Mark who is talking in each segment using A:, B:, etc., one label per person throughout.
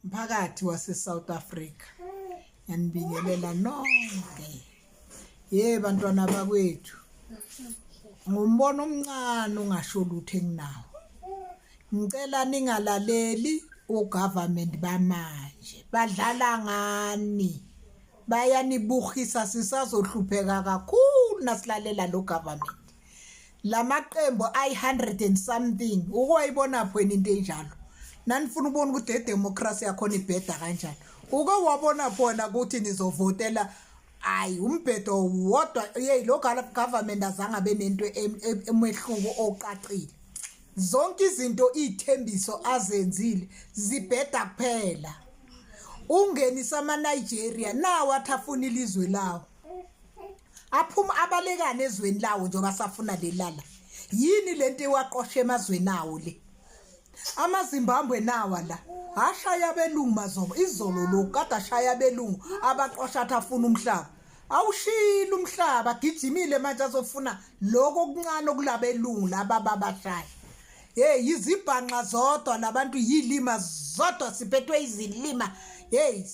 A: Mphakathi wase-South Africa yanibingelela nonke bantwana bakwethu ngumbono omncane ungasho lutho enginawo ngicela ningalaleli ugovernment bamanje badlala ngani bayanibukhisa sisazohlupheka kakhulu nasilalela lo government lamaqembu ay100 and something ukwayibona phweni into enjalo nanifuna ubona ukuthi idemocracy yakhona ibheda kanjani uke wabona phona ukuthi nizovotela ayi umbhedo wodwa lo government azange benento emehluko oqaqile zonke izinto ithembiso azenzile zibheda kuphela ungenisa ama Nigeria nawo athafuna ilizwe lawo aphuma abalekane ezweni lawo njengoba safuna lelala yini lento ewaqosha emazweni awo le amaZimbabwe nawa la ashaya belungu mazobo izolo lo kade ashaya belungu abaqosha athafuna umhlaba awushila umhlaba gijimile manje azofuna lokho okuncane okulabelungu laba babashaya yizibhanqa zodwa labantu yilima zodwa siphethwe izilima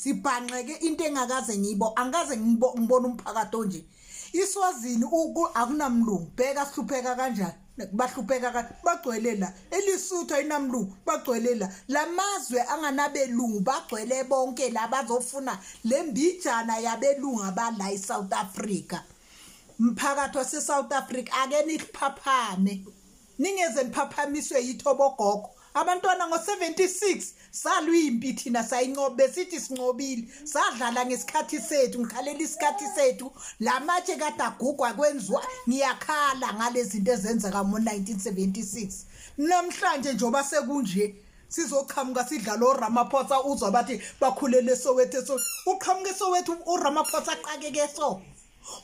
A: sibhanqeke into engakaze ngibo angaze ngibona umphakathi onje iSwazini akunamlungu bheka sihlupheka kanjani bahlupheka bagcwele la eLesotho ayinamlungu bagcwele la lamazwe anganabelungu bagcwele bonke labazofuna lembijana yabelungu abala eSouth Africa mphakathi waseSouth Africa ake niphaphame ningeze niphaphamiswe yithobogogo abantwana ngo76 salwimpi thina sayincobe sithi sincobile sadlala ngesikhathi sethu ngikhalela isikhathi sethu lamatshe kade agugwa kwenziwa ngiyakhala ngalezi zinto ezenzeka ngo1976 namhlanje njoba sekunje sizoqhamuka sidlala oRamaphosa uzwa bathi bakhulele Soweto uqhamuke Soweto uRamaphosa aqakeke so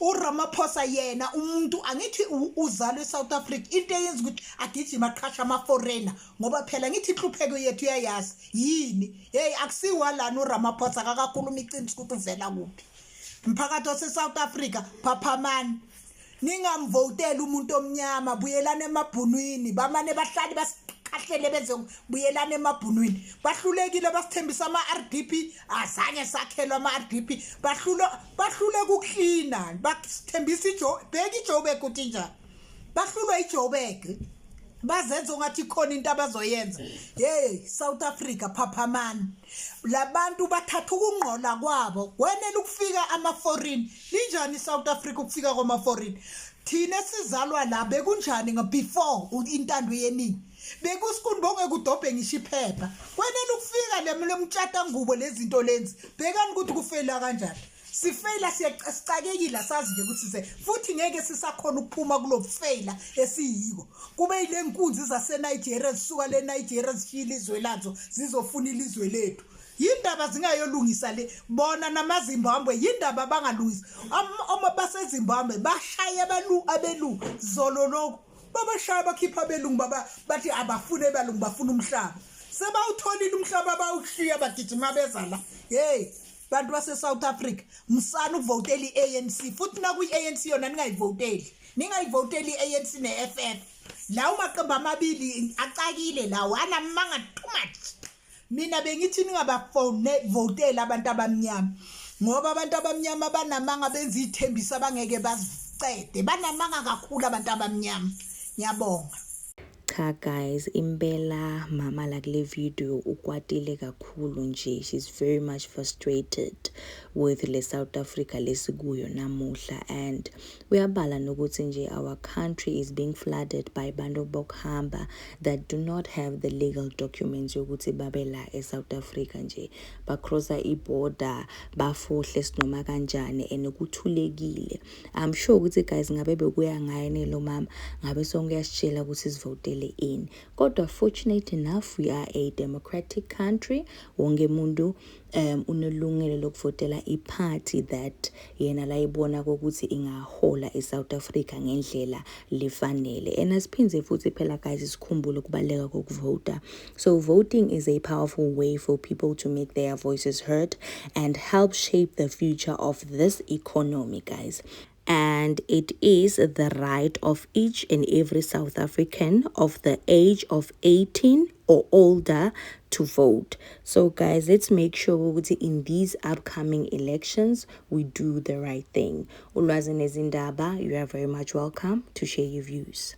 A: uRamaphosa yena umuntu angithi uzalwe eSouth Africa into eyenza ukuthi agijima aqhasha ama foreigner ngoba phela ngithi inhlupheko yethu yayazi yini akusiwa lana uRamaphosa akakhuluma iqiniso ukuthi uvela kuphi mphakathi waseSouth Africa phaphamani ningamvotela umuntu omnyama buyelana emabhunwini bamane bahlali kahlele beze buyelana emabhunwini bahlulekile basithembisa ama RDP azange sakhelwa ama RDP bahlule ukuklina basithembisa bheka iJoburg uthi njani bahlulwa iJoburg bazenza ngathi khona into abazoyenza South Africa phaphamani labantu bathatha ukungqola kwabo kwenela ukufika ama foreign linjani South Africa ukufika kwama foreign thina sizalwa la bekunjani before intando yeningi bekusikuni bonke kudobhe ngisho iphepha kwenela ukufika lemtshata ngubo lezinto lenzi bhekani ukuthi kufela kanjani sifela siyacakekile sazi nje ukuthi futhi ngeke sisakhona ukuphuma kulo faila esiyiko kube ile nkunzi zaseNigeria zisuka leNigeria zishila izwe lazo zizofuna ilizwe lethu yindaba zingayolungisa le bona namaZimbabwe yindaba bangalungisa baseZimbabwe bashaya abelungu zolo lokho babashaya bakhipha abelungu bathi abafune abelungu bafuna umhlaba sebawutholile umhlaba bawushiya bagijima bezala bantu base-South Africa msana ukuvotela i-ANC futhi nakuyi-ANC yona ningayivoteli i-ANC ne-FF la umaqembu amabili acakile lawo anamanga too much mina bengithi ningabavotela abantu abamnyama ngoba abantu abamnyama banamanga benza ithembisa bangeke bazicede banamanga kakhulu abantu abamnyama ngiyabonga
B: Cha guys, impela mama la kule video ukwatile kakhulu nje. She's very much frustrated with le South Africa lesikuyo namuhla and uyabala nokuthi nje our country is being flooded by bantu bokuhamba that do not have the legal documents yokuthi babe la eSouth Africa nje bacrossa iborder bafohle sinoma kanjani and kuthulekile. I'm sure ukuthi guys ngabe bekuya ngayene lo mama ngabe sonke yasitshela ukuthi sivotele in kodwa fortunate enough we are a democratic country wonke umuntu unelungelo lokuvotela iparty that yena la ibona ukuthi ingahola eSouth Africa ngendlela lefanele and asiphindze futhi phela guys isikhumbule kubaleka kokuvota. So voting is a powerful way for people to make their voices heard and help shape the future of this economy guys. and it is the right of each and every South African of the age of 18 or older to vote. So guys, let's make sure in these upcoming elections we do the right thing. Ulwazi nezindaba, you are very much welcome to share your views.